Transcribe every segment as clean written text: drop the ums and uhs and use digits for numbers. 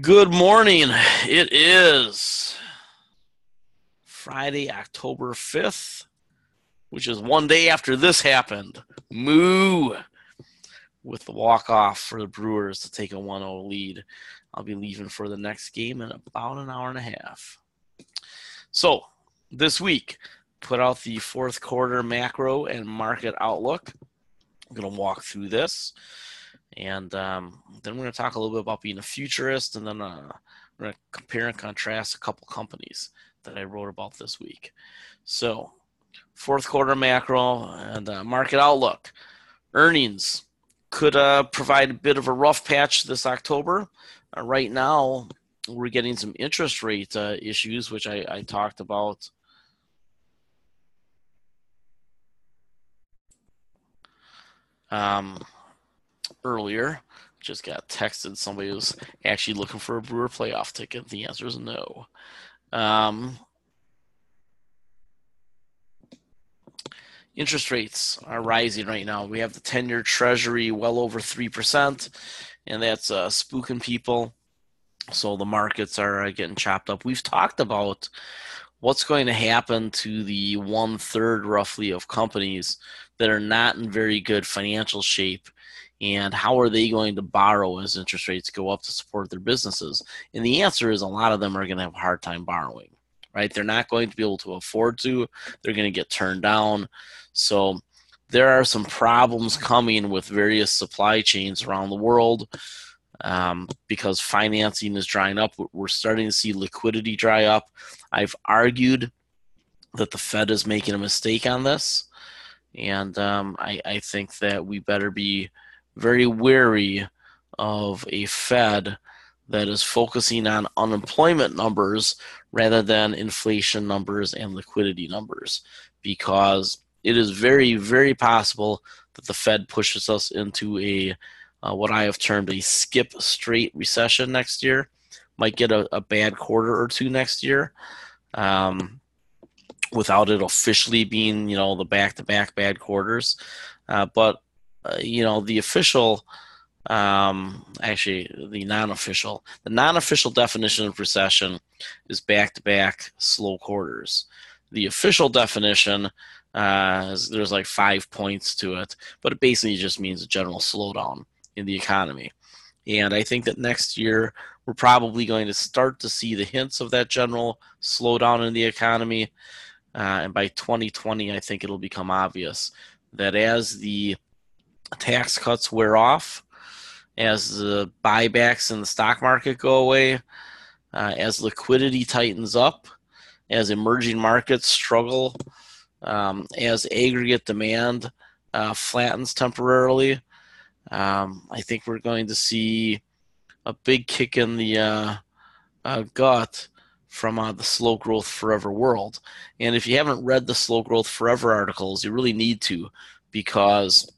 Good morning. It is Friday, October 5th, which is one day after this happened. Moo! With the walk-off for the Brewers to take a 1-0 lead. I'll be leaving for the next game in about an hour and a half. So, this week, put out the fourth quarter macro and market outlook. I'm going to walk through this. And then we're going to talk a little bit about being a futurist, and then we're going to compare and contrast a couple companies that I wrote about this week. So, fourth quarter macro and market outlook. Earnings could provide a bit of a rough patch this October. Right now, we're getting some interest rate issues, which I talked about earlier. Just got texted somebody was actually looking for a Brewer playoff ticket. The answer is no. Interest rates are rising right now. We have the 10-year Treasury well over 3%, and that's spooking people. So the markets are getting chopped up. We've talked about what's going to happen to the 1/3 roughly of companies that are not in very good financial shape, and how are they going to borrow as interest rates go up to support their businesses? And the answer is a lot of them are going to have a hard time borrowing, right? They're not going to be able to afford to. They're going to get turned down. So there are some problems coming with various supply chains around the world because financing is drying up. We're starting to see liquidity dry up. I've argued that the Fed is making a mistake on this, and I think that we better be very wary of a Fed that is focusing on unemployment numbers rather than inflation numbers and liquidity numbers, because it is very, very possible that the Fed pushes us into a what I have termed a skip straight recession next year. Might get a bad quarter or two next year without it officially being, the back-to-back bad quarters. But the official, actually the non-official definition of recession is back-to-back slow quarters. The official definition, there's like 5 points to it, but it basically just means a general slowdown in the economy. And I think that next year we're probably going to start to see the hints of that general slowdown in the economy. And by 2020, I think it'll become obvious that as the tax cuts wear off, as the buybacks in the stock market go away, as liquidity tightens up, as emerging markets struggle, as aggregate demand flattens temporarily, I think we're going to see a big kick in the gut from the Slow Growth Forever world. And if you haven't read the Slow Growth Forever articles, you really need to, because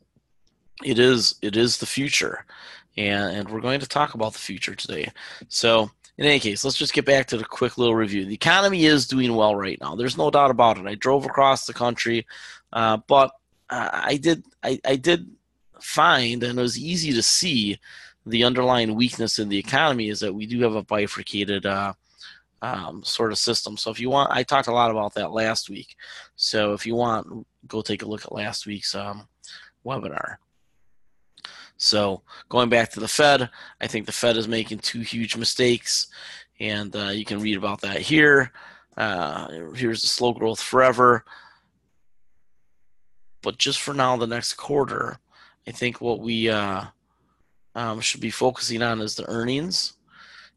it is the future. And we're going to talk about the future today. So in any case, let's just get back to the quick little review. The economy is doing well right now. There's no doubt about it. I drove across the country, but I did find, and it was easy to see, the underlying weakness in the economy is that we do have a bifurcated sort of system. So if you want, I talked a lot about that last week. So if you want, go take a look at last week's webinar. So going back to the Fed, I think the Fed is making two huge mistakes, and you can read about that here. Here's the slow growth forever. But just for now, the next quarter, I think what we should be focusing on is the earnings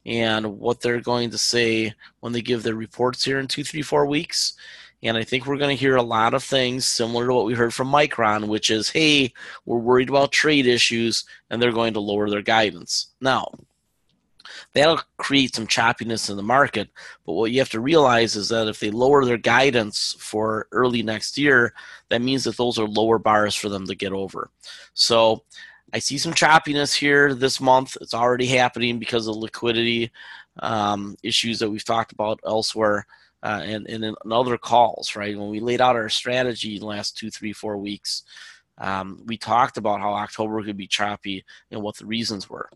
and what they're going to say when they give their reports here in 2, 3, 4 weeks. And I think we're going to hear a lot of things similar to what we heard from Micron, which is, hey, we're worried about trade issues, and they're going to lower their guidance. Now, that'll create some choppiness in the market, but what you have to realize is that if they lower their guidance for early next year, that means that those are lower bars for them to get over. So I see some choppiness here this month. It's already happening because of liquidity issues that we've talked about elsewhere. And in other calls, right? When we laid out our strategy in the last 2, 3, 4 weeks, we talked about how October could be choppy and what the reasons were.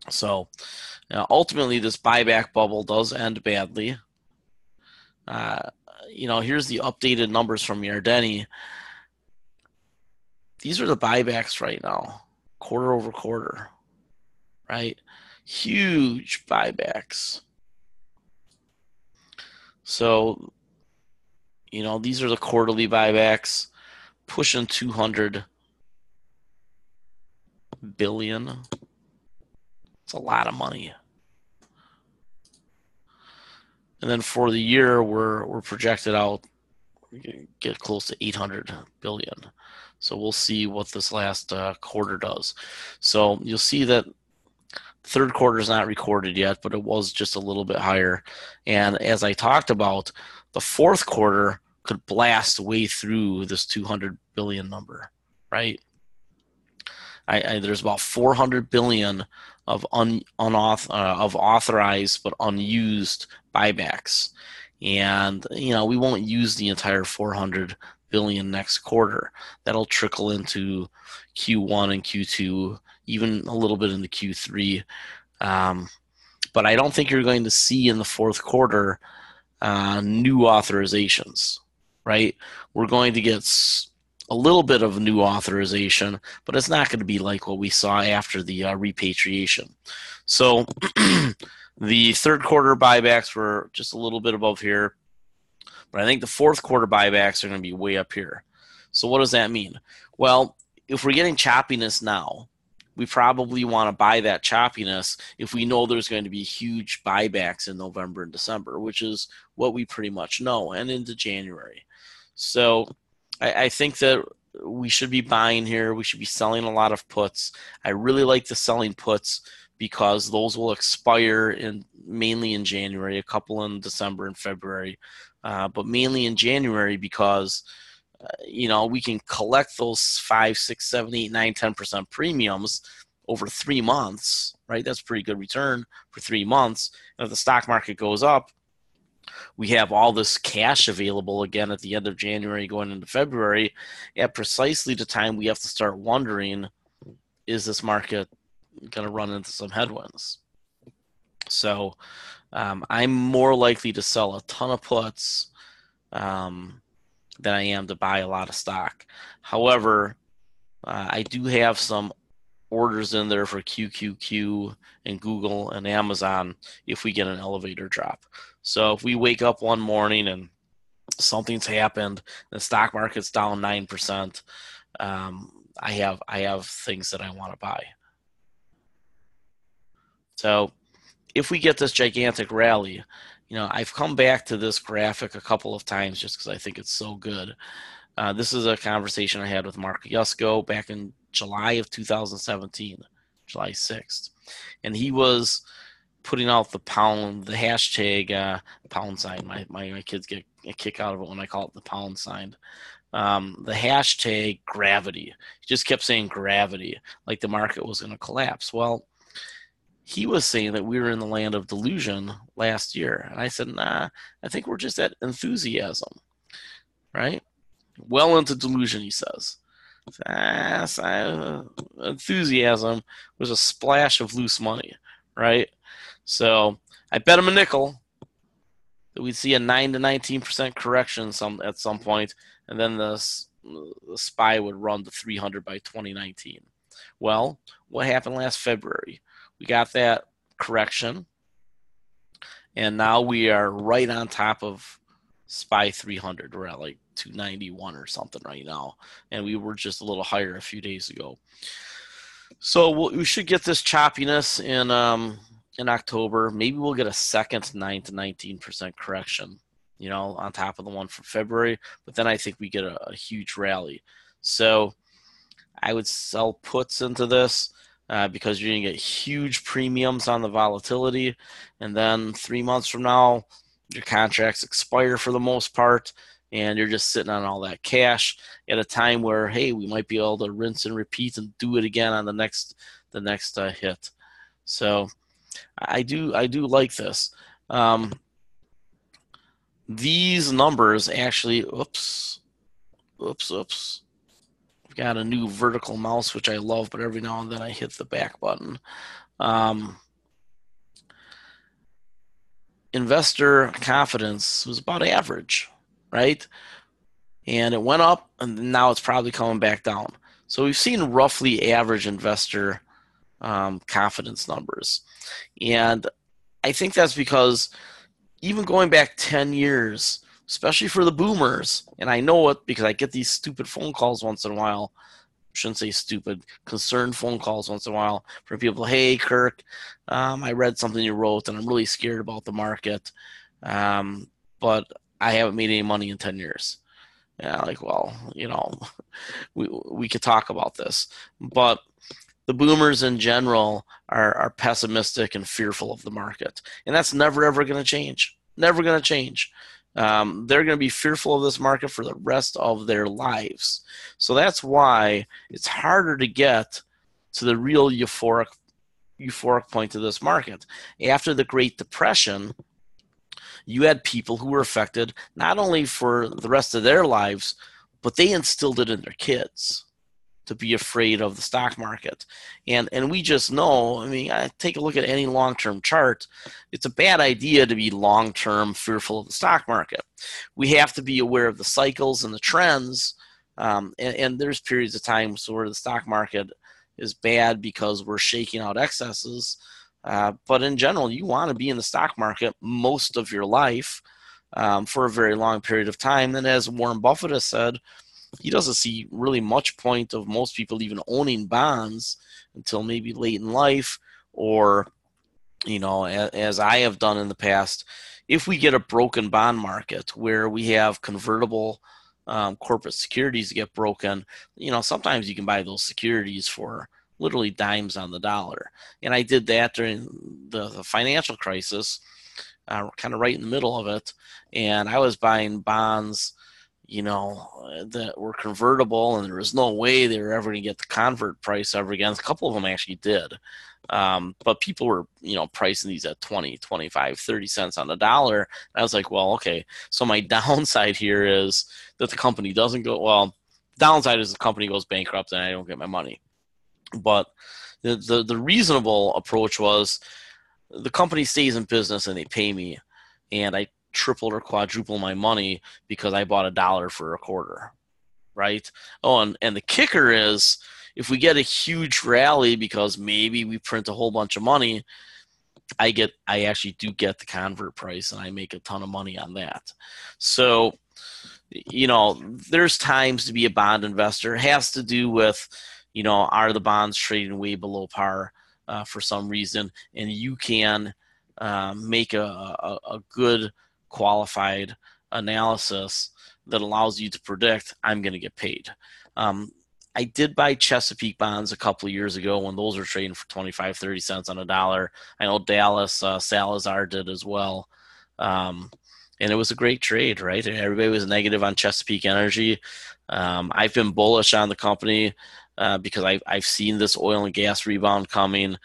So ultimately, this buyback bubble does end badly. Uh, here's the updated numbers from Yardeni. These are the buybacks right now, quarter over quarter, right? Huge buybacks. So, these are the quarterly buybacks, pushing 200 billion. It's a lot of money. And then for the year, we're projected out get close to 800 billion. So we'll see what this last quarter does. So you'll see that third quarter is not recorded yet, but it was just a little bit higher. And as I talked about, the fourth quarter could blast way through this 200 billion number, right? There's about 400 billion of of authorized but unused buybacks, and we won't use the entire 400 billion next quarter. That'll trickle into Q1 and Q2, even a little bit into Q3. But I don't think you're going to see in the fourth quarter new authorizations, right? We're going to get a little bit of new authorization, but it's not going to be like what we saw after the repatriation. So the third quarter buybacks were just a little bit above here, but I think the fourth quarter buybacks are going to be way up here. So what does that mean? Well, if we're getting choppiness now, we probably want to buy that choppiness if we know there's going to be huge buybacks in November and December, which is what we pretty much know, and into January. So I think that we should be buying here. We should be selling a lot of puts. I really like the selling puts because those will expire mainly in January, a couple in December and February, but mainly in January because we can collect those 5, 6, 7, 8, 9, 10% premiums over 3 months, right? That's a pretty good return for 3 months. And if the stock market goes up, we have all this cash available again at the end of January going into February at precisely the time we have to start wondering, is this market going to run into some headwinds? So I'm more likely to sell a ton of puts than I am to buy a lot of stock. However, I do have some orders in there for QQQ and Google and Amazon if we get an elevator drop. So if we wake up one morning and something's happened, the stock market's down 9%, I have things that I want to buy. So if we get this gigantic rally, I've come back to this graphic a couple of times just because I think it's so good. This is a conversation I had with Mark Yusko back in July of 2017, July 6th. And he was putting out the hashtag pound sign. My kids get a kick out of it when I call it the pound sign. The hashtag gravity. He just kept saying gravity, like the market was going to collapse. Well, he was saying that we were in the land of delusion last year. And I said, nah, I think we're just at enthusiasm, right? Well into delusion, he says. Enthusiasm was a splash of loose money, right? So I bet him a nickel that we'd see a 9 to 19% correction at some point, and then the SPY would run to 300 by 2019. Well, what happened last February? We got that correction, and now we are right on top of SPY 300. We're at like 291 or something right now, and we were just a little higher a few days ago. So we should get this choppiness in October. Maybe we'll get a second 9 to 19% correction, on top of the one from February. But then I think we get a huge rally. So I would sell puts into this because you're going to get huge premiums on the volatility. And then 3 months from now, your contracts expire for the most part, and you're just sitting on all that cash at a time where, hey, we might be able to rinse and repeat and do it again on the next hit. So I do like this. These numbers actually, oops. I've got a new vertical mouse, which I love, but every now and then I hit the back button. investor confidence was about average, right? And it went up, and now it's probably coming back down. So we've seen roughly average investor confidence numbers. And I think that's because even going back 10 years, especially for the boomers, and I know it because I get these stupid phone calls once in a while. Shouldn't say stupid, concerned phone calls once in a while from people. Hey, Kirk, I read something you wrote, and I'm really scared about the market, but I haven't made any money in 10 years. Yeah, like, well, we could talk about this, but the boomers in general are pessimistic and fearful of the market, and that's never ever going to change. Never going to change. They're going to be fearful of this market for the rest of their lives. So that's why it's harder to get to the real euphoric point of this market. After the Great Depression, you had people who were affected not only for the rest of their lives, but they instilled it in their kids to be afraid of the stock market. And we just know, I mean, I take a look at any long-term chart. It's a bad idea to be long-term fearful of the stock market. We have to be aware of the cycles and the trends. And there's periods of time where the stock market is bad because we're shaking out excesses. But in general, you want to be in the stock market most of your life for a very long period of time. And as Warren Buffett has said, he doesn't see really much point of most people even owning bonds until maybe late in life, or, as I have done in the past, if we get a broken bond market where we have convertible corporate securities get broken, sometimes you can buy those securities for literally dimes on the dollar. And I did that during the financial crisis, kind of right in the middle of it. And I was buying bonds that were convertible, and there was no way they were ever going to get the convert price ever again. A couple of them actually did. But people were, pricing these at 20, 25, 30 cents on the dollar. And I was like, well, okay, so my downside here is that the company doesn't go, well, downside is the company goes bankrupt and I don't get my money. But the reasonable approach was the company stays in business and they pay me, and I tripled or quadruple my money because I bought $1 for a quarter, right? Oh, and the kicker is if we get a huge rally because maybe we print a whole bunch of money, I actually do get the convert price and I make a ton of money on that. So, there's times to be a bond investor. It has to do with, are the bonds trading way below par for some reason, and you can make a good qualified analysis that allows you to predict I'm going to get paid. I did buy Chesapeake bonds a couple of years ago when those were trading for 25, 30 cents on a dollar. I know Dallas Salazar did as well. And it was a great trade, right? Everybody was negative on Chesapeake Energy. I've been bullish on the company because I've seen this oil and gas rebound coming.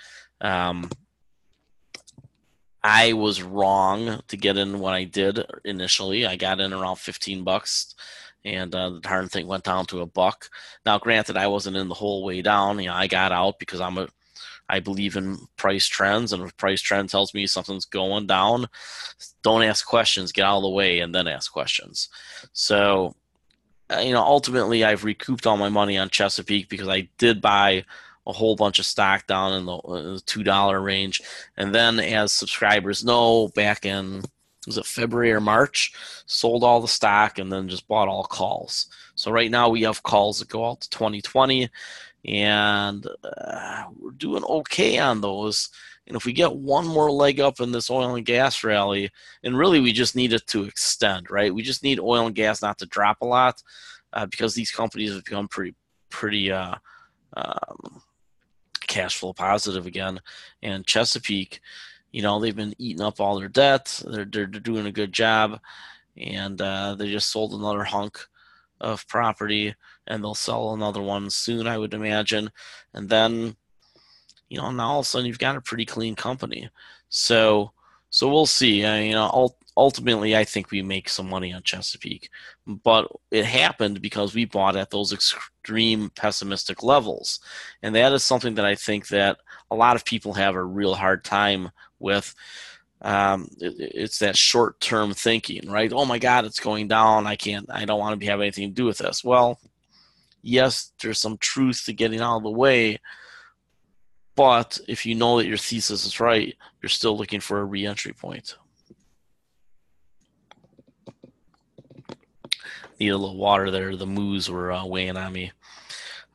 I was wrong to get in when I did initially. I got in around $15, and the darn thing went down to $1. Now, granted, I wasn't in the whole way down. I got out because I believe in price trends, and if price trend tells me something's going down, don't ask questions, get out of the way, and then ask questions. So, ultimately, I've recouped all my money on Chesapeake because I did buy a whole bunch of stock down in the $2 range. And then, as subscribers know, back in, was it February or March, sold all the stock and then just bought all calls. So right now we have calls that go out to 2020, and we're doing okay on those. And if we get one more leg up in this oil and gas rally, and really we just need it to extend, right? We just need oil and gas not to drop a lot because these companies have become pretty cash flow positive again. And Chesapeake, they've been eating up all their debt. They're doing a good job, and they just sold another hunk of property, and they'll sell another one soon, I would imagine. And then, now all of a sudden you've got a pretty clean company. So we'll see. Ultimately, I think we make some money on Chesapeake, but it happened because we bought at those extreme pessimistic levels, and that is something that I think that a lot of people have a real hard time with. It's that short-term thinking, right? Oh my God, it's going down. I don't want to have anything to do with this. Well, yes, there's some truth to getting out of the way, but if you know that your thesis is right, you're still looking for a re-entry point. Need a little water there. The moos were weighing on me.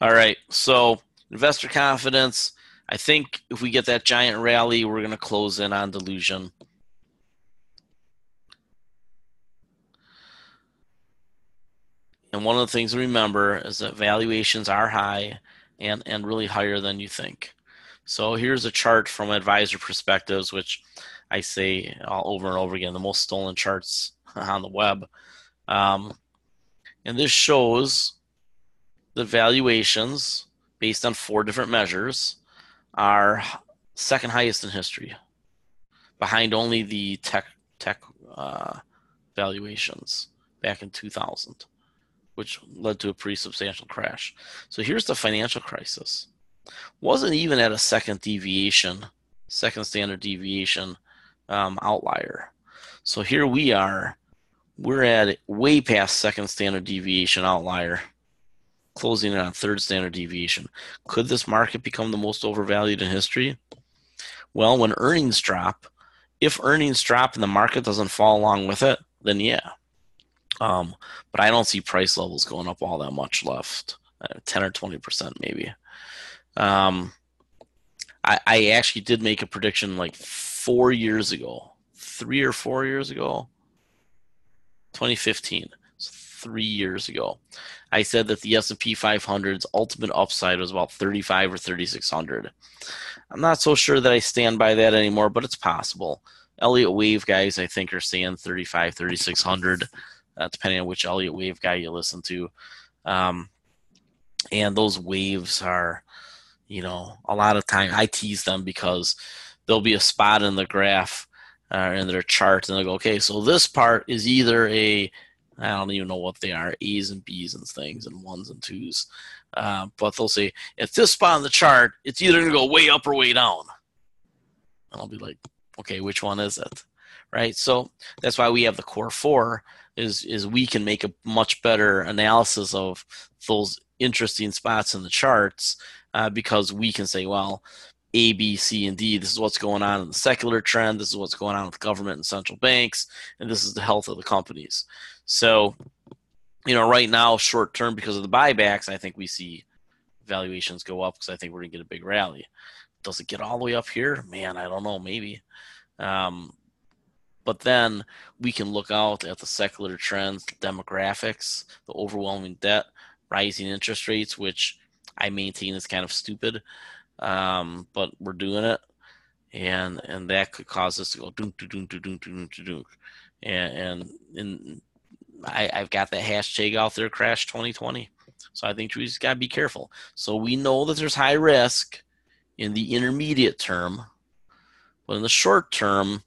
All right, so investor confidence. I think if we get that giant rally, we're going to close in on delusion. And one of the things to remember is that valuations are high and really higher than you think. So here's a chart from advisor perspectives, which I say all over and over again, the most stolen charts on the web. And this shows the valuations based on 4 different measures are second highest in history, behind only the tech valuations back in 2000, which led to a pretty substantial crash. So here's the financial crisis. Wasn't even at a second standard deviation outlier. So here we are. We're at way past second standard deviation outlier, closing in on third standard deviation. Could this market become the most overvalued in history? Well, when earnings drop, if earnings drop and the market doesn't fall along with it, then yeah. But I don't see price levels going up all that much left, 10 or 20% maybe. I actually did make a prediction like 4 years ago, 3 or 4 years ago, 2015, so 3 years ago. I said that the S&P 500's ultimate upside was about 35 or 3600. I'm not so sure that I stand by that anymore, but it's possible. Elliott Wave guys, I think, are saying 35, 3600, depending on which Elliott Wave guy you listen to. And those waves are, a lot of time I tease them because there'll be a spot in the graph in their chart, and they'll go, okay, so this part is either I don't even know what they are, A's and B's and things, and ones and twos. But they'll say, at this spot on the chart, it's either going to go way up or way down. And I'll be like, okay, which one is it? Right? So that's why we have the core 4 is we can make a much better analysis of those interesting spots in the charts because we can say, well, A, B, C, and D, this is what's going on in the secular trend. This is what's going on with government and central banks. And this is the health of the companies. So, right now, short term, because of the buybacks, I think we see valuations go up because I think we're going to get a big rally. Does it get all the way up here? Man, I don't know, maybe. But then we can look out at the secular trends, the demographics, the overwhelming debt, rising interest rates, which I maintain is kind of stupid, but we're doing it, and that could cause us to go dunk, dunk, dunk, dunk, dunk, dunk. And I've got that hashtag out there, Crash 2020. So I think we just got to be careful. So we know that there's high risk in the intermediate term, but in the short term,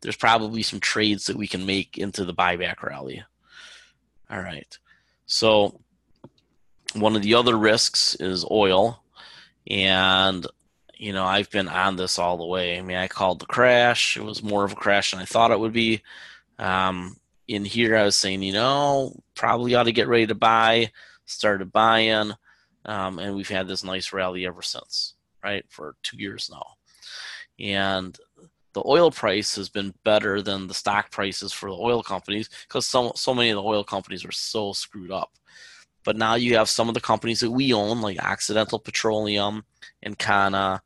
there's probably some trades that we can make into the buyback rally. All right. So one of the other risks is oil. And, I've been on this all the way. I mean, I called the crash. It was more of a crash than I thought it would be. In here, I was saying, probably ought to get ready to buy. Started buying. And we've had this nice rally ever since, right? For 2 years now. And the oil price has been better than the stock prices for the oil companies because so many of the oil companies are so screwed up. But now you have some of the companies that we own, like Occidental Petroleum, Encana,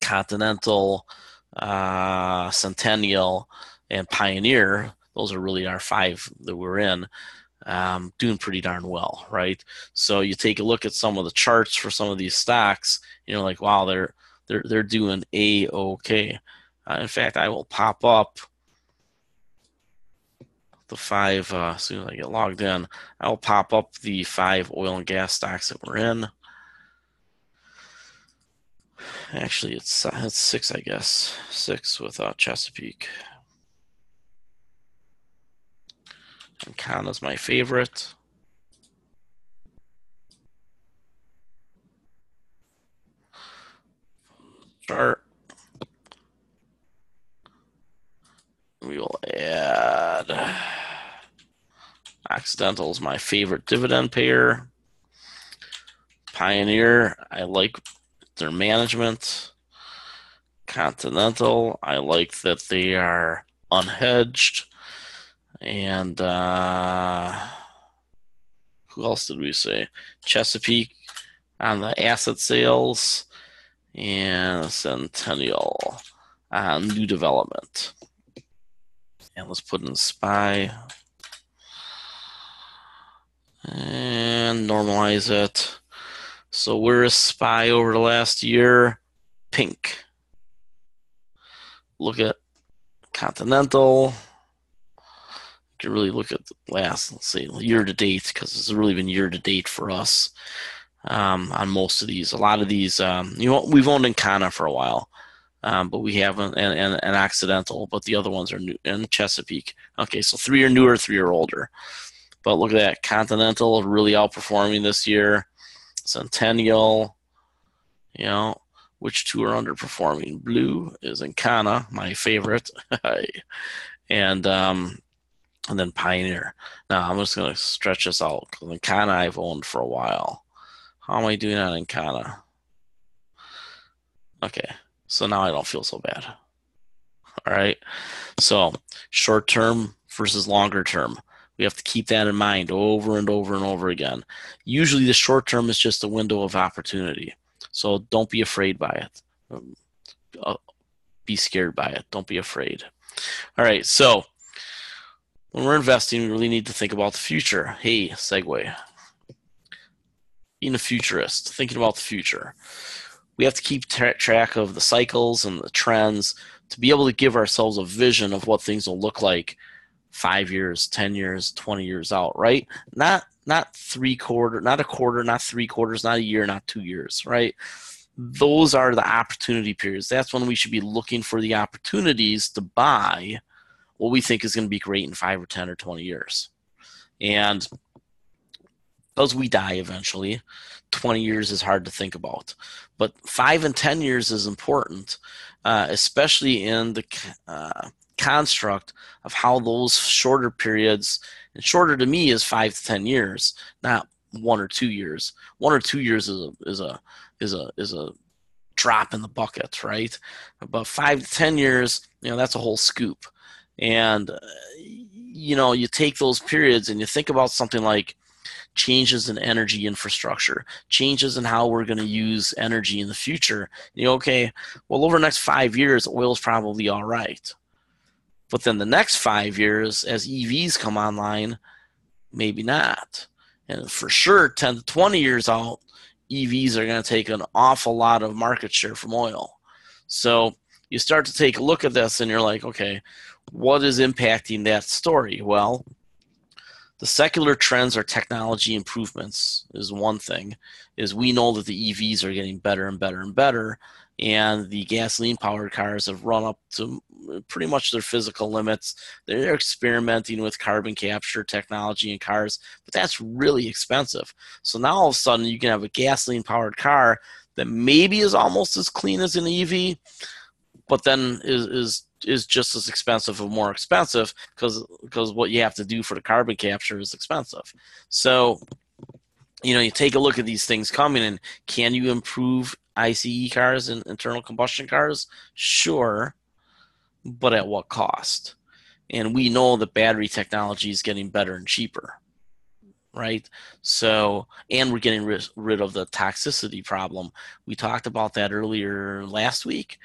Continental, Centennial, and Pioneer. Those are really our 5 that we're in, doing pretty darn well, right? So you take a look at some of the charts for some of these stocks, like, wow, they're doing A-okay. In fact, I will pop up the 5, as soon as I get logged in, I'll pop up the 5 oil and gas stocks that we're in. Actually, it's 6, I guess. 6 with Chesapeake. And Kana's my favorite. Chart. Occidental is my favorite dividend payer. Pioneer, I like their management. Continental, I like that they are unhedged. And who else did we say? Chesapeake on the asset sales, and Centennial on new development. And let's put in SPY and normalize it. So where is SPY over the last year? Pink. Look at Continental. You can really look at the last, let's say, year to date, because it's really been year to date for us on most of these. A lot of these, we've owned Encana for a while, but we haven't, and Occidental, but the other ones are new, and Chesapeake. Okay, so 3 are newer, 3 are older. But look at that, Continental really outperforming this year. Centennial, which 2 are underperforming? Blue is Encana, my favorite, and then Pioneer. Now I'm just going to stretch this out, because Encana I've owned for a while. How am I doing on Encana? Okay, so now I don't feel so bad. All right, so short term versus longer term. We have to keep that in mind over and over and over again. Usually the short term is just a window of opportunity. So don't be afraid by it. Be scared by it. Don't be afraid. All right, so when we're investing, we really need to think about the future. Hey, segue. Being a futurist, thinking about the future. We have to keep track of the cycles and the trends to be able to give ourselves a vision of what things will look like 5 years, 10 years, 20 years out, right? Not a quarter, not 3 quarters, not a year, not 2 years, right? Those are the opportunity periods. That's when we should be looking for the opportunities to buy what we think is going to be great in 5 or 10 or 20 years. And because we die eventually, 20 years is hard to think about. But 5 and 10 years is important, especially in the construct of how those shorter periods, and shorter to me is 5 to 10 years, not 1 or 2 years. 1 or 2 years is a drop in the bucket, right? But 5 to 10 years, that's a whole scoop. And you take those periods and you think about something like changes in energy infrastructure, changes in how we're going to use energy in the future. Okay, well, over the next 5 years, oil is probably all right. But then the next 5 years, as EVs come online, maybe not. And for sure, 10 to 20 years out, EVs are going to take an awful lot of market share from oil. So you start to take a look at this and you're like, okay, what is impacting that story? Well, the secular trends or technology improvements is one thing, is we know that the EVs are getting better and better and better, and the gasoline-powered cars have run up to pretty much their physical limits. They're experimenting with carbon capture technology in cars, but that's really expensive. So now all of a sudden you can have a gasoline-powered car that maybe is almost as clean as an EV, but then is just as expensive or more expensive because what you have to do for the carbon capture is expensive. So, you take a look at these things coming, and can you improve ICE cars and internal combustion cars? Sure, but at what cost? And we know that battery technology is getting better and cheaper, right? So, and we're getting rid of the toxicity problem. We talked about that earlier last week,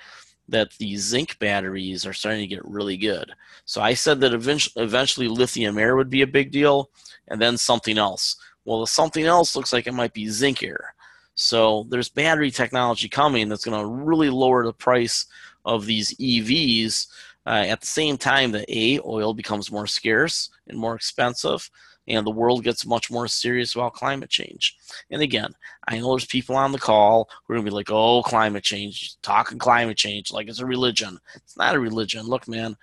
that the zinc batteries are starting to get really good. So I said that eventually lithium air would be a big deal, and then something else. Well, the something else looks like it might be zinc air. So there's battery technology coming that's going to really lower the price of these EVs at the same time that oil becomes more scarce and more expensive, and the world gets much more serious about climate change. And again, I know there's people on the call who are going to be like, oh, climate change, talking climate change like it's a religion. It's not a religion. Look, man,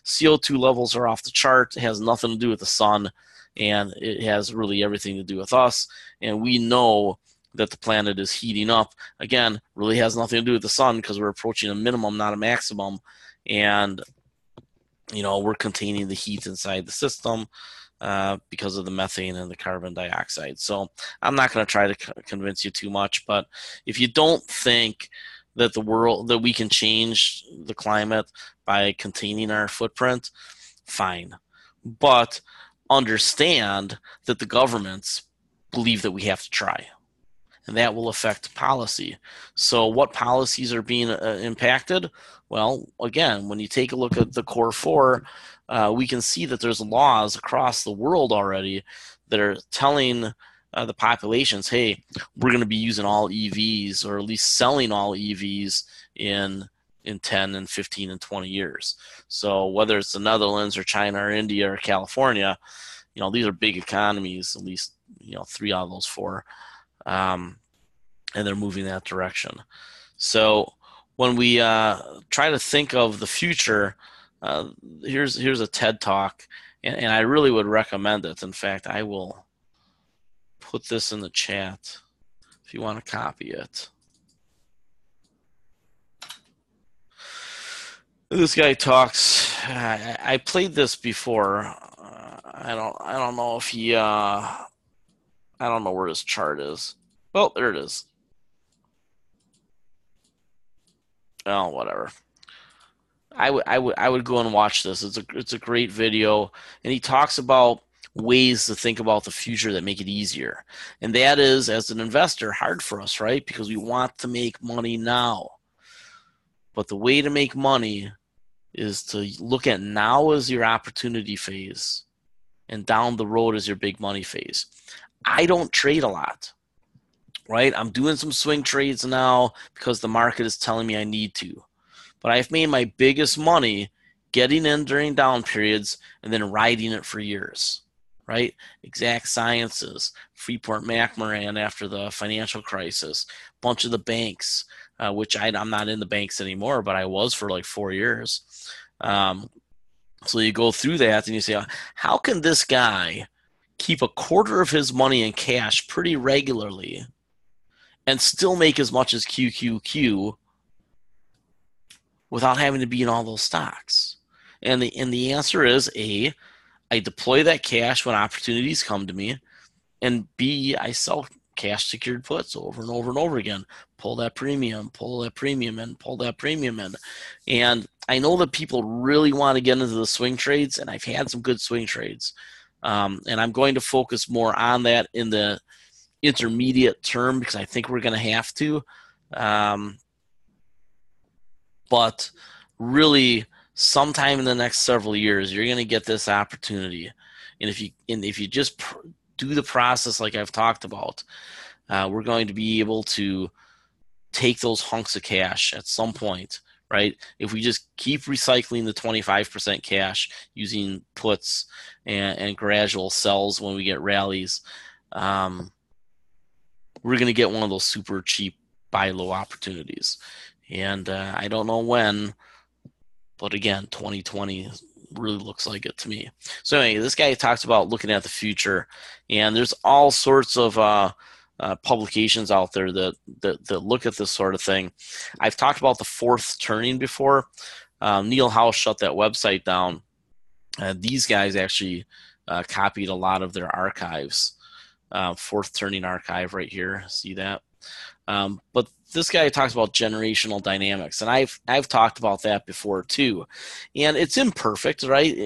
CO2 levels are off the chart. It has nothing to do with the sun, and it has really everything to do with us. And we know that the planet is heating up. Again, really has nothing to do with the sun because we're approaching a minimum, not a maximum. And, we're containing the heat inside the system. because of the methane and the carbon dioxide. So I'm not going to try to convince you too much, but if you don't think that that we can change the climate by containing our footprint, fine. But understand that the governments believe that we have to try, and that will affect policy. So, what policies are being impacted? Well, again, when you take a look at the core four, we can see that there's laws across the world already that are telling the populations, hey, we're going to be using all EVs, or at least selling all EVs in 10 and 15 and 20 years. So whether it's the Netherlands or China or India or California, these are big economies, at least, 3 out of those 4. And they're moving that direction. So when we try to think of the future, here's a TED Talk, and I really would recommend it. In fact, I will put this in the chat if you want to copy it. This guy talks. I played this before. I don't know if he. I don't know where his chart is. Oh, there it is. Oh, whatever. I would go and watch this. It's a great video, and he talks about ways to think about the future that make it easier. And that is, as an investor, hard for us, right? Because we want to make money now. But the way to make money is to look at now as your opportunity phase, and down the road as your big money phase. I don't trade a lot, right? I'm doing some swing trades now because the market is telling me I need to. But I've made my biggest money getting in during down periods and then riding it for years, right? Exact Sciences, Freeport McMoran after the financial crisis, a bunch of the banks, which I'm not in the banks anymore, but I was for like 4 years. So you go through that and you say, how can this guy keep a quarter of his money in cash pretty regularly and still make as much as QQQ without having to be in all those stocks? And the answer is A, I deploy that cash when opportunities come to me, and B, I sell cash secured puts over and over and over again. Pull that premium in, pull that premium in. And I know that people really want to get into the swing trades, and I've had some good swing trades. And I'm going to focus more on that in the intermediate term because I think we're going to have to. But really, sometime in the next several years, you're going to get this opportunity. And if you just do the process like I've talked about, we're going to be able to take those hunks of cash at some point, right? If we just keep recycling the 25% cash using puts and gradual sells when we get rallies, we're going to get one of those super cheap buy low opportunities. And I don't know when, but again, 2020 really looks like it to me. So anyway, this guy talks about looking at the future, and there's all sorts of publications out there that look at this sort of thing. I've talked about the fourth turning before. Neil House shut that website down. These guys actually copied a lot of their archives. Fourth turning archive right here. See that? But this guy talks about generational dynamics, and I've talked about that before too. And it's imperfect, right?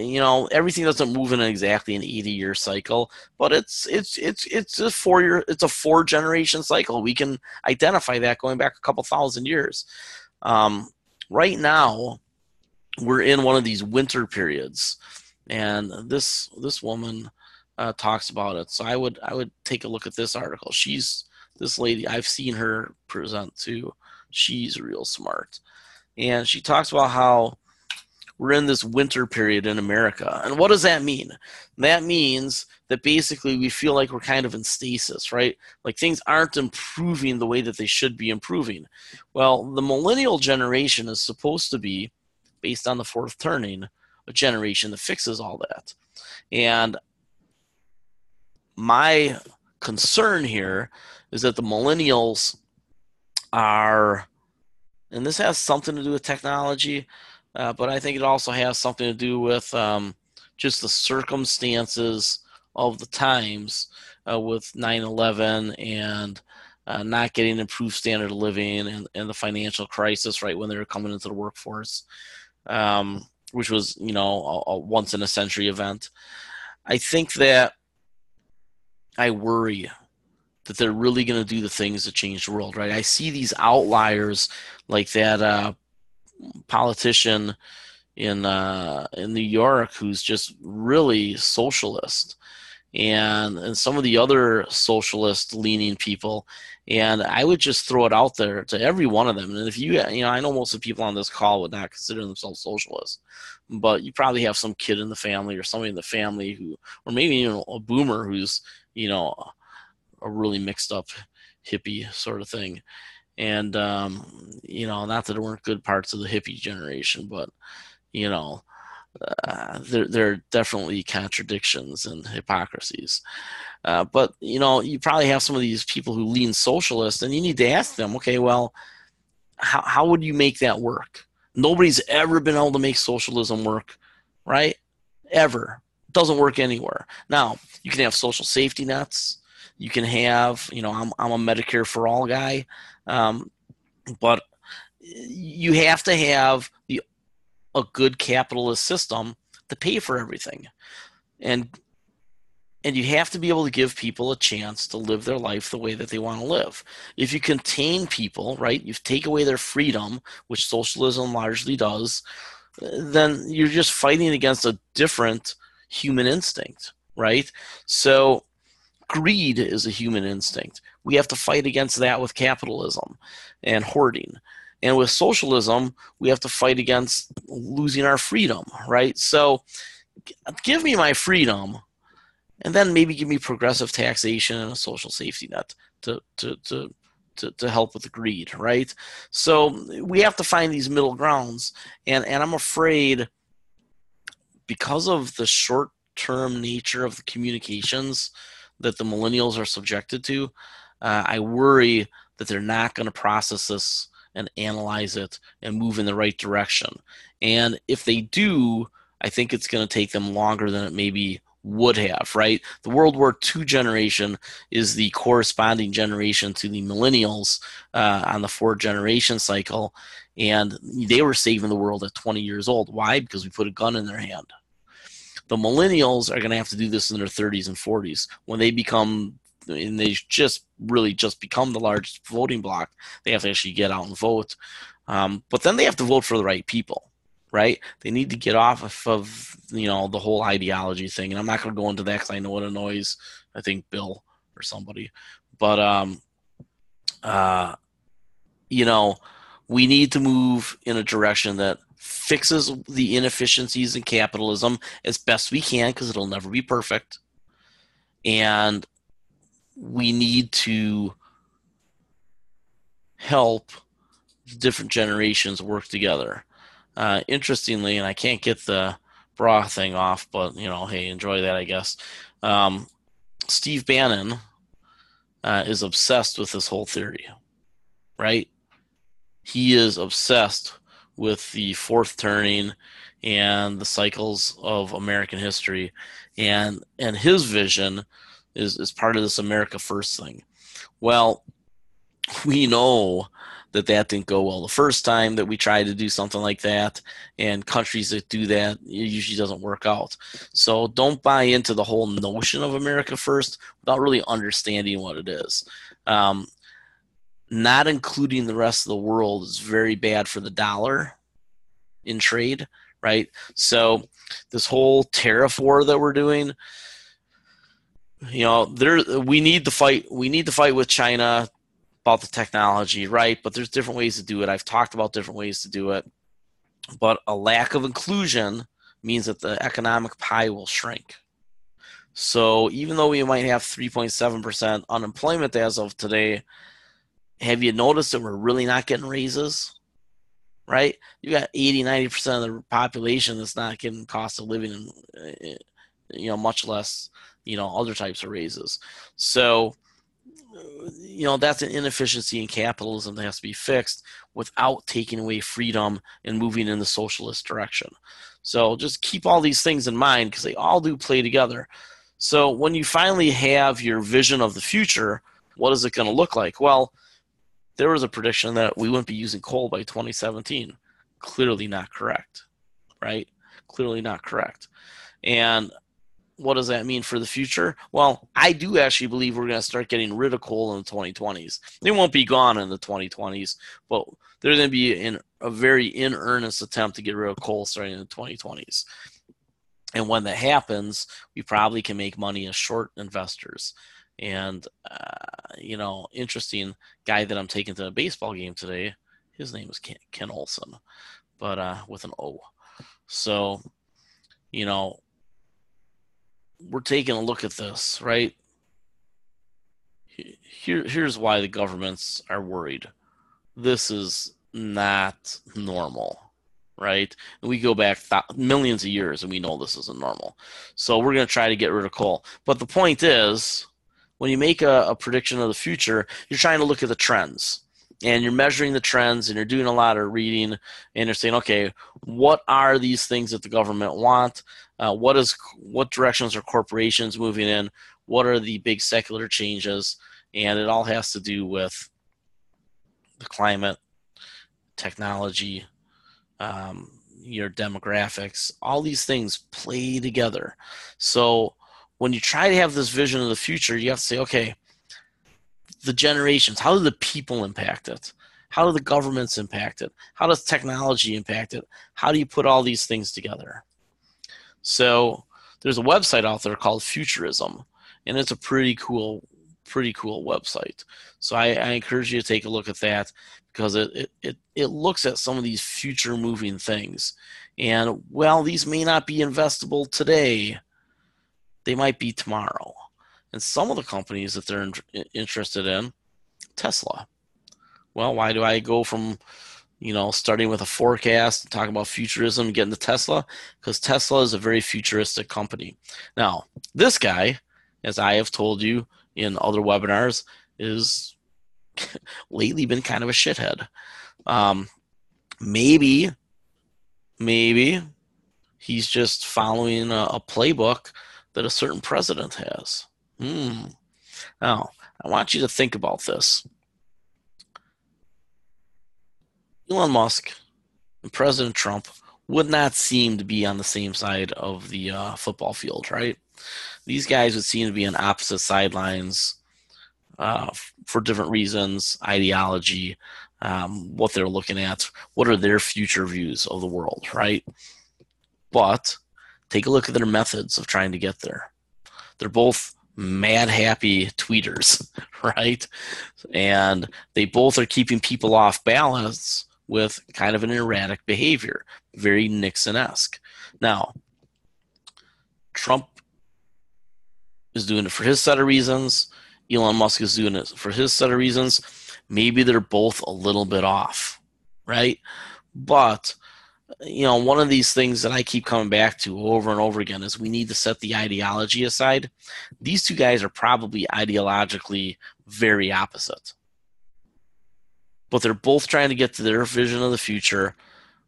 Everything doesn't move in exactly an 80-year cycle, but it's a 4 generation cycle. We can identify that going back a couple thousand years. Right now, we're in one of these winter periods, and this woman talks about it. So I would take a look at this article. This lady, I've seen her present too. She's real smart. And she talks about how we're in this winter period in America. And what does that mean? That means that basically we feel like we're kind of in stasis, right? Like things aren't improving the way that they should be improving. Well, the millennial generation is supposed to be, based on the fourth turning, a generation that fixes all that. And my concern here is that the millennials are, and this has something to do with technology, but I think it also has something to do with just the circumstances of the times with 9/11 and not getting improved standard of living and the financial crisis right when they were coming into the workforce, which was, a once in a century event. I think that I worry that they're really going to do the things that change the world, right? I see these outliers like that politician in New York who's just really socialist, and some of the other socialist leaning people. And I would just throw it out there to every one of them. And if I know most of the people on this call would not consider themselves socialists, but you probably have some kid in the family or somebody in the family who, or maybe even a boomer who's, a really mixed up hippie sort of thing. And, not that there weren't good parts of the hippie generation, but, you know, there are definitely contradictions and hypocrisies. But you probably have some of these people who lean socialist, and you need to ask them, okay, well, how would you make that work? Nobody's ever been able to make socialism work, right? Ever. It doesn't work anywhere. Now, you can have social safety nets. You can have, I'm a Medicare for all guy, but you have to have a good capitalist system to pay for everything. And you have to be able to give people a chance to live their life the way that they want to live. If you contain people, right, you take away their freedom, which socialism largely does, then you're just fighting against a different human instinct, right? So greed is a human instinct. We have to fight against that with capitalism and hoarding. And with socialism, we have to fight against losing our freedom, right? So give me my freedom, and then maybe give me progressive taxation and a social safety net to help with the greed, right? So we have to find these middle grounds, and I'm afraid because of the short-term nature of the communications that the millennials are subjected to, I worry that they're not going to process this and analyze it and move in the right direction. And if they do, I think it's going to take them longer than it maybe would have, right? The World War II generation is the corresponding generation to the millennials on the 4 generation cycle, and they were saving the world at 20 years old. Why? Because we put a gun in their hand. The millennials are going to have to do this in their 30s and 40s when they become, and they just become the largest voting bloc. They have to actually get out and vote, but then they have to vote for the right people, right? They need to get off of the whole ideology thing, and I'm not going to go into that because I know it annoys, I think, Bill or somebody. But we need to move in a direction that fixes the inefficiencies in capitalism as best we can, because it'll never be perfect. And we need to help different generations work together. Interestingly, and I can't get the bra thing off, but hey, enjoy that, I guess. Steve Bannon is obsessed with this whole theory, right? He is obsessed with the fourth turning and the cycles of American history, and his vision is part of this America First thing. Well, we know that didn't go well the first time that we tried to do something like that, and countries that do that, it usually doesn't work out. So don't buy into the whole notion of America First without really understanding what it is. Not including the rest of the world is very bad for the dollar in trade, right? So this whole tariff war that we're doing, we need to fight. We need to fight with China about the technology, right? But there's different ways to do it. I've talked about different ways to do it. But a lack of inclusion means that the economic pie will shrink. So even though we might have 3.7% unemployment as of today, have you noticed that we're really not getting raises? Right? You got 80-90% of the population that's not getting cost of living, and much less other types of raises. So that's an inefficiency in capitalism that has to be fixed without taking away freedom and moving in the socialist direction. So just keep all these things in mind, because they all do play together. So when you finally have your vision of the future, what is it going to look like? Well, there was a prediction that we wouldn't be using coal by 2017. Clearly not correct, right? Clearly not correct. And what does that mean for the future? Well, I do actually believe we're going to start getting rid of coal in the 2020s. They won't be gone in the 2020s, but there's going to be a very in earnest attempt to get rid of coal starting in the 2020s. And when that happens, we probably can make money as short investors. And, interesting guy that I'm taking to a baseball game today, his name is Ken Olson, but with an O. So, we're taking a look at this, right? Here's why the governments are worried. This is not normal, right? And we go back millions of years and we know this isn't normal. So we're going to try to get rid of coal. But the point is, when you make a prediction of the future, you're trying to look at the trends. And you're measuring the trends and you're doing a lot of reading and you're saying, okay, what are these things that the government want? What directions are corporations moving in? What are the big secular changes? And it all has to do with the climate, technology, your demographics. All these things play together. So when you try to have this vision of the future, you have to say, okay, the generations, how do the people impact it? How do the governments impact it? How does technology impact it? How do you put all these things together? So there's a website out there called Futurism, and it's a pretty cool website. So I encourage you to take a look at that because it looks at some of these future moving things. And while these may not be investable today, they might be tomorrow. And some of the companies that they're interested in, Tesla. Well, why do I go from, starting with a forecast and talking about futurism and getting to Tesla? Because Tesla is a very futuristic company. Now, this guy, as I have told you in other webinars, is lately been kind of a shithead. Maybe he's just following a playbook that a certain president has. Now, I want you to think about this. Elon Musk and President Trump would not seem to be on the same side of the football field, right? These guys would seem to be on opposite sidelines for different reasons, ideology, what they're looking at, what are their future views of the world, right? But take a look at their methods of trying to get there. They're both mad happy tweeters, right? And they both are keeping people off balance with kind of an erratic behavior, very Nixon-esque. Now, Trump is doing it for his set of reasons. Elon Musk is doing it for his set of reasons. Maybe they're both a little bit off, right? But one of these things that I keep coming back to over and over again is we need to set the ideology aside. These two guys are probably ideologically very opposite. But they're both trying to get to their vision of the future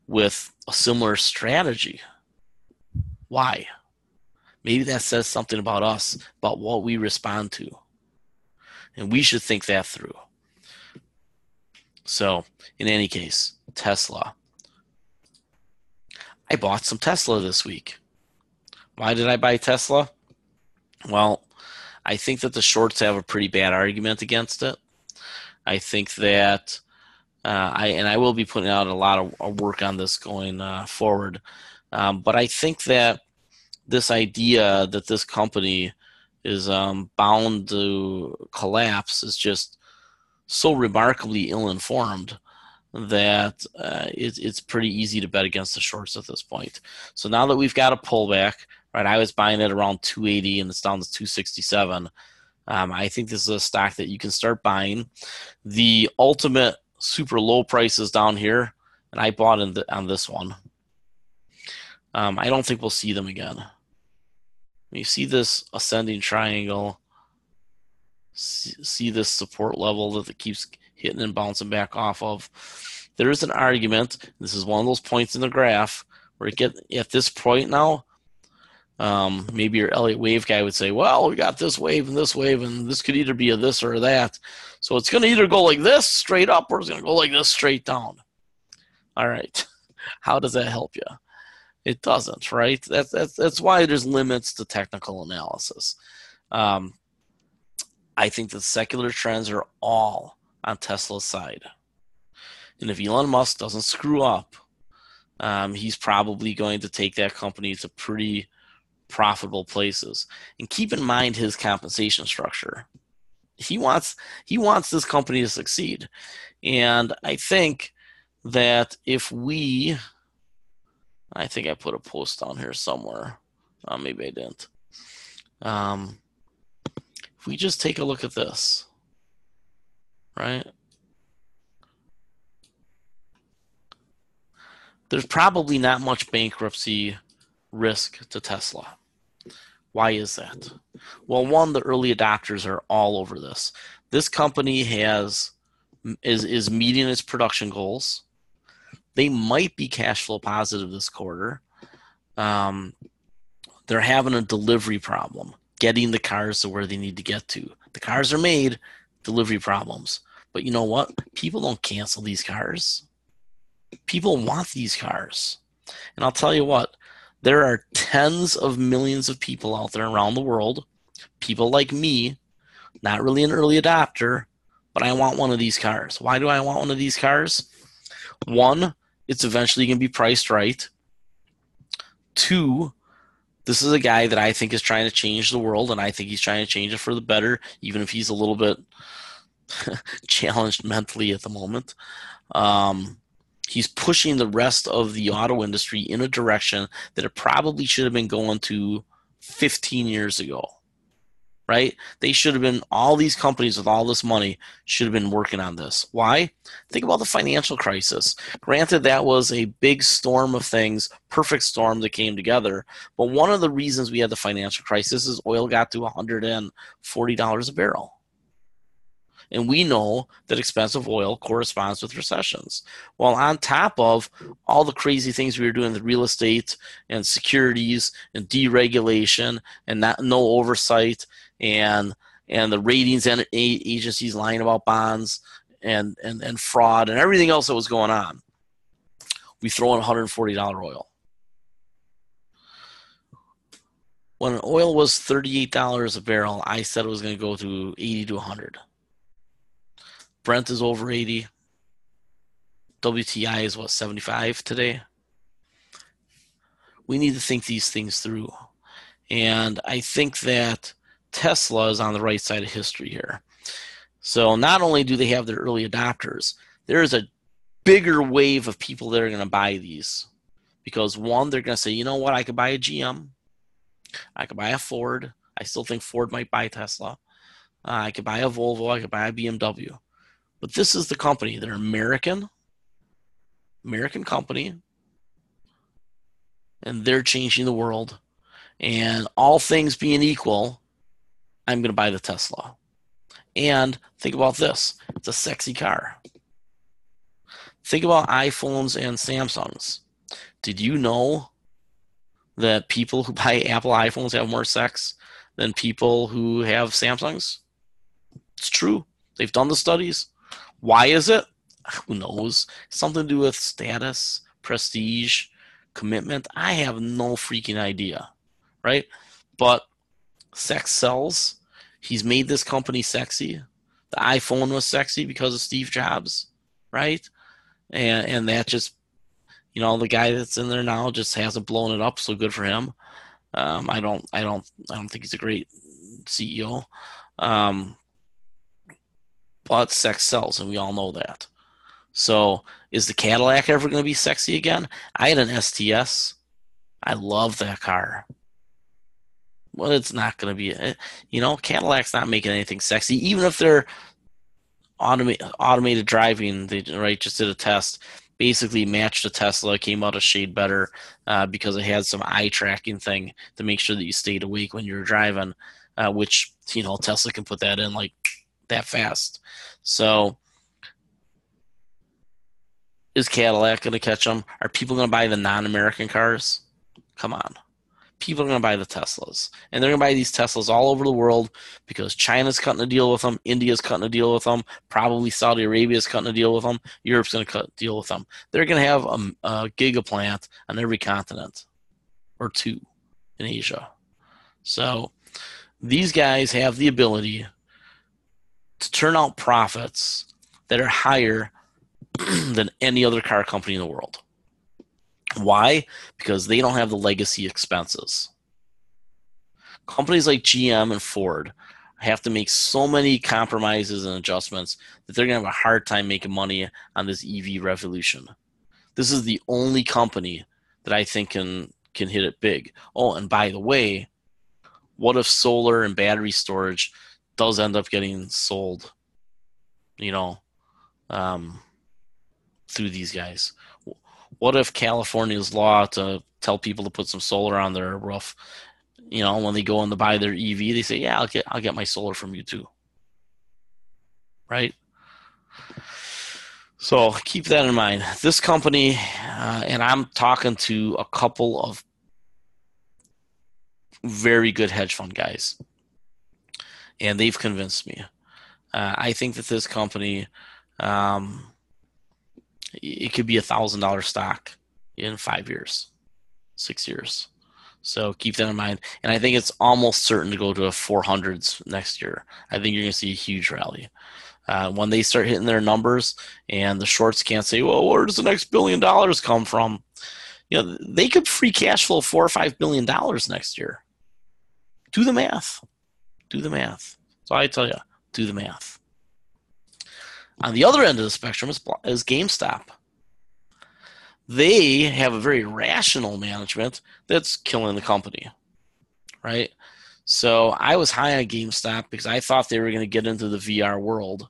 with a similar strategy. Why? Maybe that says something about us, about what we respond to. And we should think that through. So, in any case, Tesla. I bought some Tesla this week. Why did I buy Tesla? Well, I think that the shorts have a pretty bad argument against it. I think that I will be putting out a lot of work on this going forward. But I think that this idea that this company is bound to collapse is just so remarkably ill-informed that it's pretty easy to bet against the shorts at this point. So now that we've got a pullback, right? I was buying it around 280 and it's down to 267. I think this is a stock that you can start buying. The ultimate super low price is down here, and I bought on this one. I don't think we'll see them again. You see this ascending triangle, see this support level that it keeps hitting and bouncing back off of. There is an argument, this is one of those points in the graph, where it get at this point now, Maybe your Elliott wave guy would say, well, we got this wave, and this could either be a this or a that. So it's going to either go like this straight up, or it's going to go like this straight down. All right. How does that help you? It doesn't, right? That's why there's limits to technical analysis. I think the secular trends are all on Tesla's side. And if Elon Musk doesn't screw up, he's probably going to take that company to pretty profitable places. And keep in mind his compensation structure. He wants this company to succeed. And I think that I think I put a post down here somewhere. Maybe I didn't. If we just take a look at this, right? There's probably not much bankruptcy risk to Tesla. Why is that? Well, one, the early adopters are all over this. This company is meeting its production goals. They might be cash flow positive this quarter. They're having a delivery problem, getting the cars to where they need to get to. The cars are made, delivery problems. But you know what? People don't cancel these cars. People want these cars. And I'll tell you what, there are tens of millions of people out there around the world, people like me, not really an early adopter, but I want one of these cars. Why do I want one of these cars? One, it's eventually going to be priced right. Two, this is a guy that I think is trying to change the world, and I think he's trying to change it for the better, even if he's a little bit challenged mentally at the moment. He's pushing the rest of the auto industry in a direction that it probably should have been going to 15 years ago, right? They should have been, all these companies with all this money should have been working on this. Why? Think about the financial crisis. Granted, that was a big storm of things, perfect storm that came together. But one of the reasons we had the financial crisis is oil got to $140 a barrel. And we know that expensive oil corresponds with recessions. Well, on top of all the crazy things we were doing with real estate and securities and deregulation and no oversight and the ratings and agencies lying about bonds and fraud and everything else that was going on, we throw in $140 oil. When oil was $38 a barrel, I said it was going to go to 80 to 100. Brent is over 80. WTI is 75 today. We need to think these things through. And I think that Tesla is on the right side of history here. So not only do they have their early adopters, there is a bigger wave of people that are going to buy these. Because one, they're going to say, you know what, I could buy a GM. I could buy a Ford. I still think Ford might buy Tesla. I could buy a Volvo. I could buy a BMW. But this is the company. They're American company, and they're changing the world. And all things being equal, I'm going to buy the Tesla. And think about this. It's a sexy car. Think about iPhones and Samsungs. Did you know that people who buy Apple iPhones have more sex than people who have Samsungs? It's true. They've done the studies. Why is it? Who knows? Something to do with status, prestige, commitment. I have no freaking idea, right? But sex sells. He's made this company sexy. The iPhone was sexy because of Steve Jobs, right? And that just, the guy that's in there now just hasn't blown it up. So good for him. I don't think he's a great CEO. But sex sells, and we all know that. So is the Cadillac ever going to be sexy again? I had an STS. I love that car. Well, it's not going to be, Cadillac's not making anything sexy. Even if they're automated driving, they just did a test, basically matched a Tesla, came out a shade better because it had some eye tracking thing to make sure that you stayed awake when you were driving, which, Tesla can put that in like that fast. So is Cadillac going to catch them? Are people going to buy the non-American cars? Come on. people are going to buy the Teslas. And they're going to buy these Teslas all over the world because China's cutting a deal with them, India's cutting a deal with them, probably Saudi Arabia's cutting a deal with them, Europe's going to cut a deal with them. They're going to have a gigaplant on every continent or two in Asia. So these guys have the ability to turn out profits that are higher than any other car company in the world. Why? Because they don't have the legacy expenses. Companies like GM and Ford have to make so many compromises and adjustments that they're going to have a hard time making money on this EV revolution. This is the only company that I think can hit it big. Oh, and by the way, what if solar and battery storage does end up getting sold, through these guys? What if California's law to tell people to put some solar on their roof, when they go in to buy their EV, they say, yeah, I'll get my solar from you too. Right? So keep that in mind. This company, and I'm talking to a couple of very good hedge fund guys, and they've convinced me. I think that this company, it could be $1,000 stock in 5 years, 6 years. So keep that in mind. And I think it's almost certain to go to a 400s next year. I think you're going to see a huge rally. When they start hitting their numbers and the shorts can't say, well, where does the next $1 billion come from? They could free cash flow $4 or $5 billion next year. Do the math. Do the math. So I tell you, do the math. On the other end of the spectrum is GameStop. They have a very rational management that's killing the company, right? So I was high on GameStop because I thought they were going to get into the VR world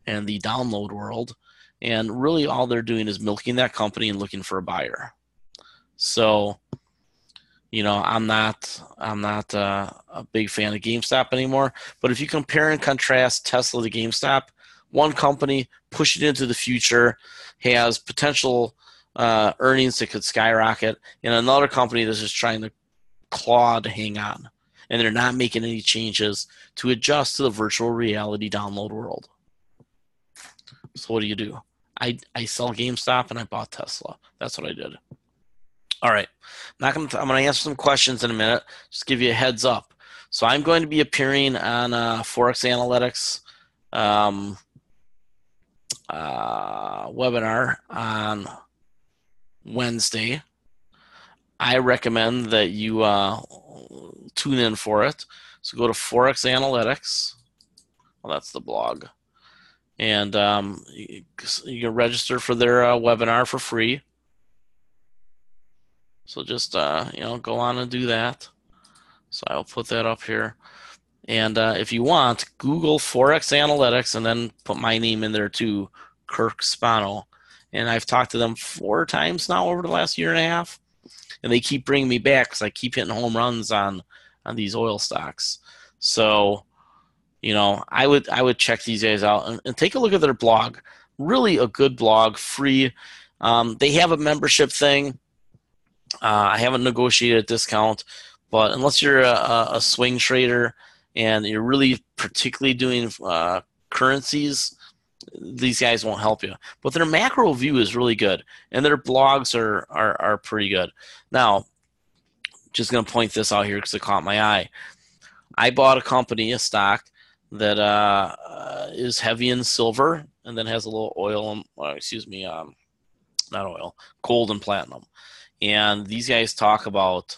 and the download world, and really all they're doing is milking that company and looking for a buyer. So, I'm not a big fan of GameStop anymore. But if you compare and contrast Tesla to GameStop, one company pushing into the future has potential earnings that could skyrocket, and another company that's just trying to claw to hang on, and they're not making any changes to adjust to the virtual reality download world. So what do? I sell GameStop and I bought Tesla. That's what I did. All right, I'm going to answer some questions in a minute. Just give you a heads up. So I'm going to be appearing on Forex Analytics webinar on Wednesday. I recommend that you tune in for it. So go to Forex Analytics. Well, that's the blog. And you can register for their webinar for free. So just, go on and do that. So I'll put that up here. And if you want, Google Forex Analytics and then put my name in there too, Kirk Spano. And I've talked to them 4 times now over the last year and a half. And they keep bringing me back because I keep hitting home runs on these oil stocks. So, I would check these guys out and take a look at their blog. Really a good blog, free. They have a membership thing. I haven't negotiated a discount, but unless you're a swing trader and you're really particularly doing currencies, these guys won't help you. But their macro view is really good, and their blogs are pretty good. Now, just going to point this out here because it caught my eye. I bought a stock that is heavy in silver and then has a little oil, not oil, gold and platinum. And these guys talk about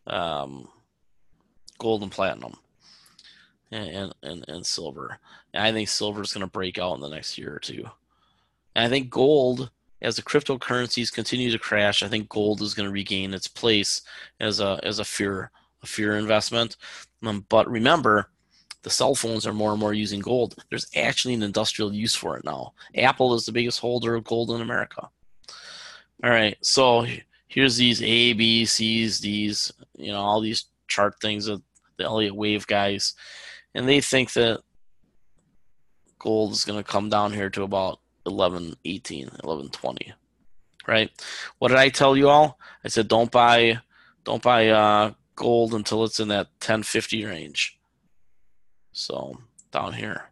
gold and platinum and silver. And I think silver is going to break out in the next year or two. And I think gold, as the cryptocurrencies continue to crash, I think gold is going to regain its place as a fear investment. But remember, the cell phones are more and more using gold. There's actually an industrial use for it now. Apple is the biggest holder of gold in America. All right, so here's these A, B, C's, D's, all these chart things of the Elliott Wave guys, and they think that gold is going to come down here to about 11.18, 11.20, right? What did I tell you all? I said don't buy Don't buy gold until it's in that 1050 range. So down here,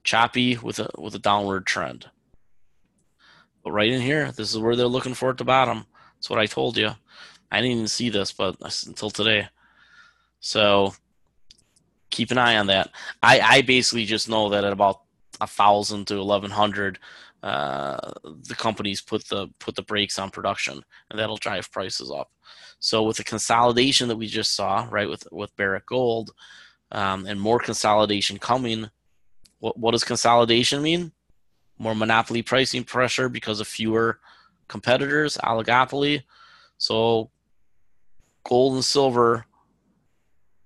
choppy with a downward trend. But right in here, this is where they're looking for at the bottom. That's what I told you. I didn't even see this, but until today. So keep an eye on that. I basically just know that at about 1,000 to 1,100, the companies put the brakes on production, and that'll drive prices up. So with the consolidation that we just saw, right, with Barrick Gold, and more consolidation coming, what does consolidation mean? More monopoly pricing pressure because of fewer competitors, oligopoly. So gold and silver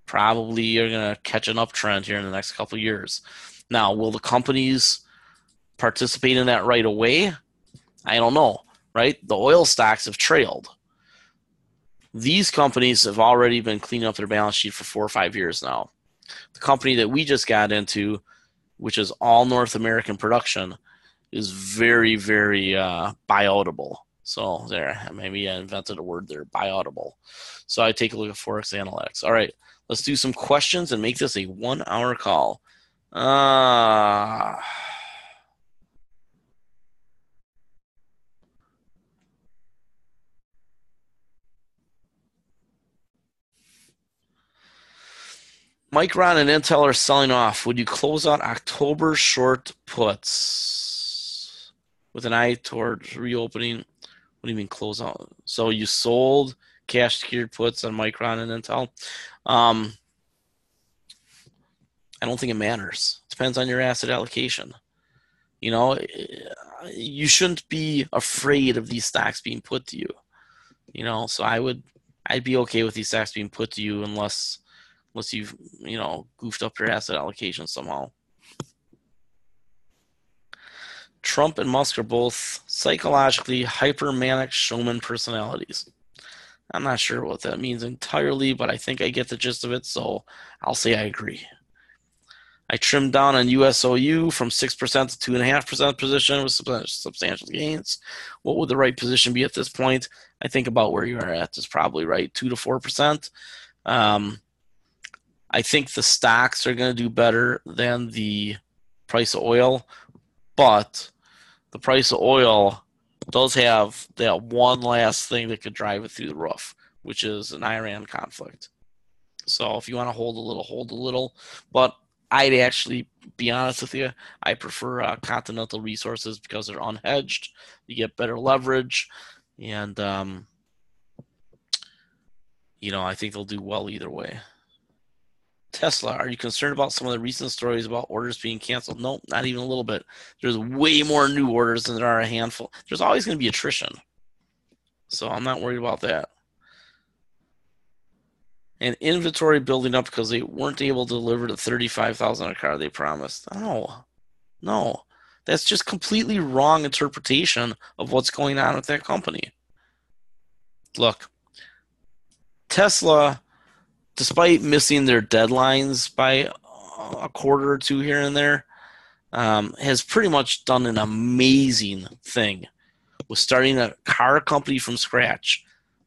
probably are going to catch an uptrend here in the next couple of years. Now, will the companies participate in that right away? I don't know, right? The oil stocks have trailed. These companies have already been cleaning up their balance sheet for 4 or 5 years now. The company that we just got into, which is all North American production, is very, very bioutable. So there, maybe I invented a word there, bioutable. So I take a look at Forex Analytics. All right, let's do some questions and make this a 1-hour call. Micron and Intel are selling off. Would you close out October short puts with an eye towards reopening? What do you mean close out? So you sold cash secured puts on Micron and Intel. I don't think it matters. It depends on your asset allocation. You know, you shouldn't be afraid of these stocks being put to you. You know, so I'd be okay with these stocks being put to you unless you've, goofed up your asset allocation somehow. Trump and Musk are both psychologically hypermanic showman personalities. I'm not sure what that means entirely, but I think I get the gist of it, so I'll say I agree. I trimmed down on USOU from 6% to 2.5% position with substantial gains. What would the right position be at this point? I think about where you are at is probably right, 2 to 4%. I think the stocks are going to do better than the price of oil, but the price of oil does have that one last thing that could drive it through the roof, which is an Iran conflict. So if you want to hold a little. But I'd actually be honest with you, I prefer Continental Resources because they're unhedged. You get better leverage, and I think they'll do well either way. Tesla, are you concerned about some of the recent stories about orders being canceled? Nope, not even a little bit. There's way more new orders than there are a handful. There's always going to be attrition. So I'm not worried about that. And inventory building up because they weren't able to deliver the 35,000 a car they promised. No. That's just completely wrong interpretation of what's going on with that company. Look, Tesla, despite missing their deadlines by a quarter or two here and there, has pretty much done an amazing thing with starting a car company from scratch.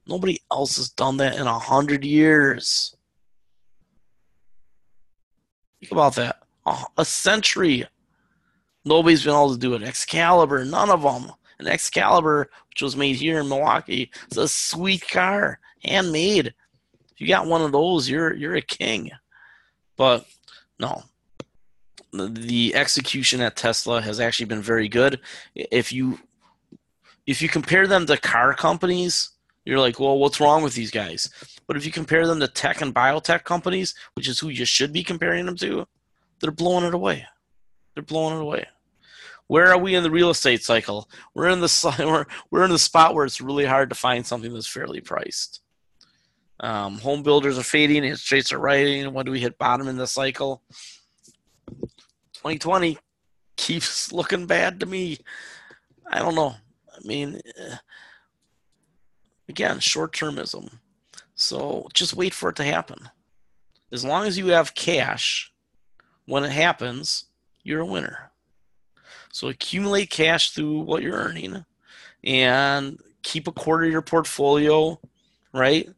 Nobody else has done that in 100 years. Think about that. A century. Nobody's been able to do it. Excalibur, none of them. An Excalibur, which was made here in Milwaukee, it's a sweet car, handmade. If you got one of those, you're a king. But no, the execution at Tesla has actually been very good. If you compare them to car companies, you're like, well, what's wrong with these guys? But if you compare them to tech and biotech companies, which is who you should be comparing them to, they're blowing it away. Where are we in the real estate cycle? We're in the spot where it's really hard to find something that's fairly priced. Home builders are fading, interest rates are rising. When do we hit bottom in the cycle? 2020 keeps looking bad to me. I don't know. I mean, again, short-termism. So just wait for it to happen. As long as you have cash, when it happens, you're a winner. So accumulate cash through what you're earning and keep a quarter of your portfolio, right,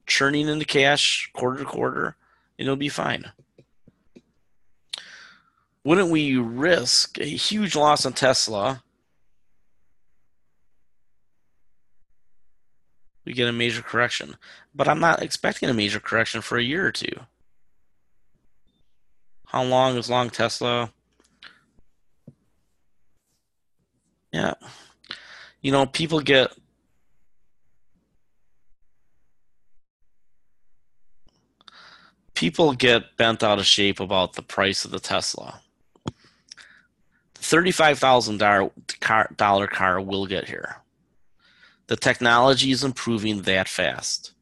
churning into cash quarter to quarter, and it'll be fine. Wouldn't we risk a huge loss on Tesla? We get a major correction, but I'm not expecting a major correction for a year or two. How long is long Tesla? Yeah. You know, people get bent out of shape about the price of the Tesla. $35,000 car will get here. The technology is improving that fast.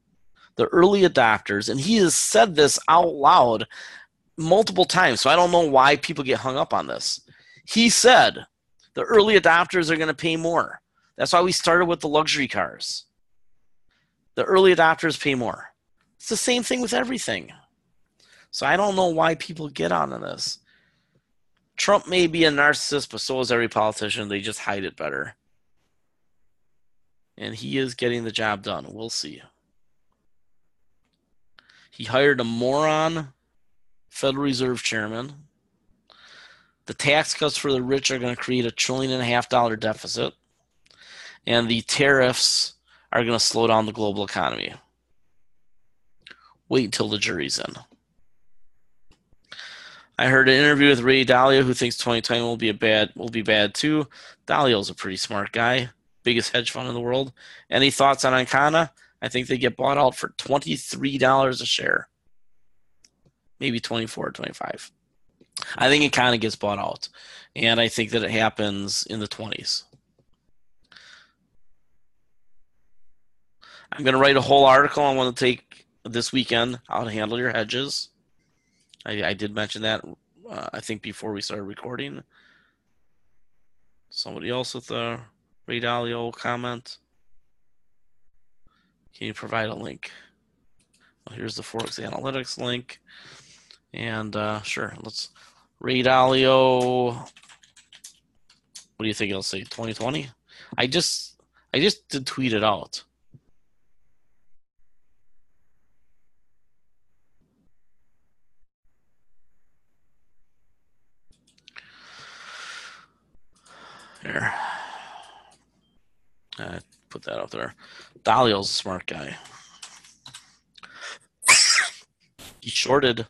The early adopters, and he has said this out loud multiple times, so I don't know why people get hung up on this. He said the early adopters are going to pay more. That's why we started with the luxury cars. The early adopters pay more. It's the same thing with everything. So I don't know why people get on this. Trump may be a narcissist, but so is every politician. They just hide it better. And he is getting the job done. We'll see. He hired a moron Federal Reserve chairman. The tax cuts for the rich are going to create $1.5 trillion deficit. And the tariffs are going to slow down the global economy. Wait until the jury's in. I heard an interview with Ray Dalio, who thinks 2020 will be bad too. Dalio's a pretty smart guy, biggest hedge fund in the world. Any thoughts on Ancana? I think they get bought out for $23 a share, maybe 24 or 25. I think Ancana gets bought out, and I think that it happens in the 20s. I'm going to write a whole article I want to take this weekend, how to handle your hedges. I did mention that, I think, before we started recording. Somebody else with a Ray Dalio comment. Can you provide a link? Well, here's the Forex Analytics link. And sure, let's Ray Dalio. What do you think it'll say? 2020? I just did tweet it out. Here. I put that out there. Dalio's a smart guy. He shorted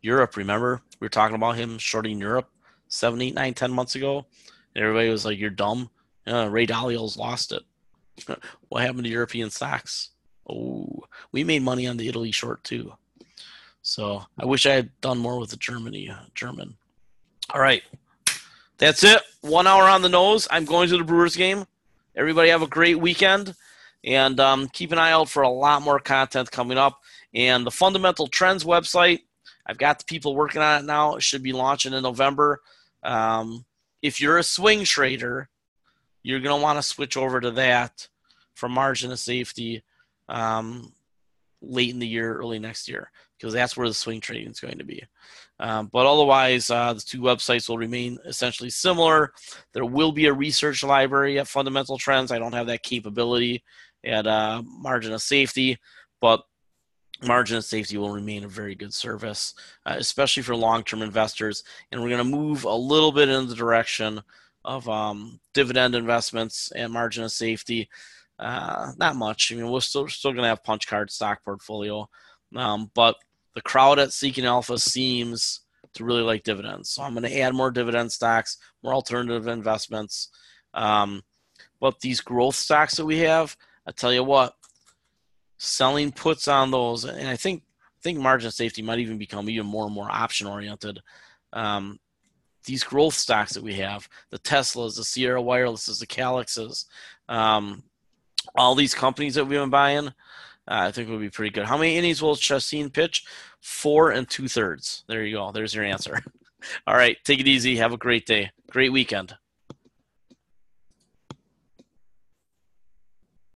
Europe, remember? We were talking about him shorting Europe 7, 8, 9, 10 months ago. And everybody was like, you're dumb. Ray Dalio's lost it. What happened to European stocks? Oh, we made money on the Italy short too. So I wish I had done more with the German. All right. That's it. 1 hour on the nose. I'm going to the Brewers game. Everybody have a great weekend. And keep an eye out for a lot more content coming up. And the Fundamental Trends website, I've got the people working on it now. It should be launching in November. If you're a swing trader, you're going to want to switch over to that for margin of safety late in the year, early next year, because that's where the swing trading is going to be. But otherwise, the two websites will remain essentially similar. There will be a research library at Fundamental Trends. I don't have that capability at Margin of Safety, but Margin of Safety will remain a very good service, especially for long-term investors. And we're going to move a little bit in the direction of dividend investments and Margin of Safety. Not much. I mean, we're still going to have punch card stock portfolio, but the crowd at Seeking Alpha seems to really like dividends. So I'm going to add more dividend stocks, more alternative investments. But these growth stocks that we have, I tell you what, selling puts on those, and I think Margin of Safety might even become even more and more option oriented. These growth stocks that we have, the Teslas, the Sierra Wirelesses, the Calixes, all these companies that we've been buying, I think would be pretty good. How many innings will Chassin pitch? 4 2/3. There you go. There's your answer. All right. Take it easy. Have a great day. Great weekend.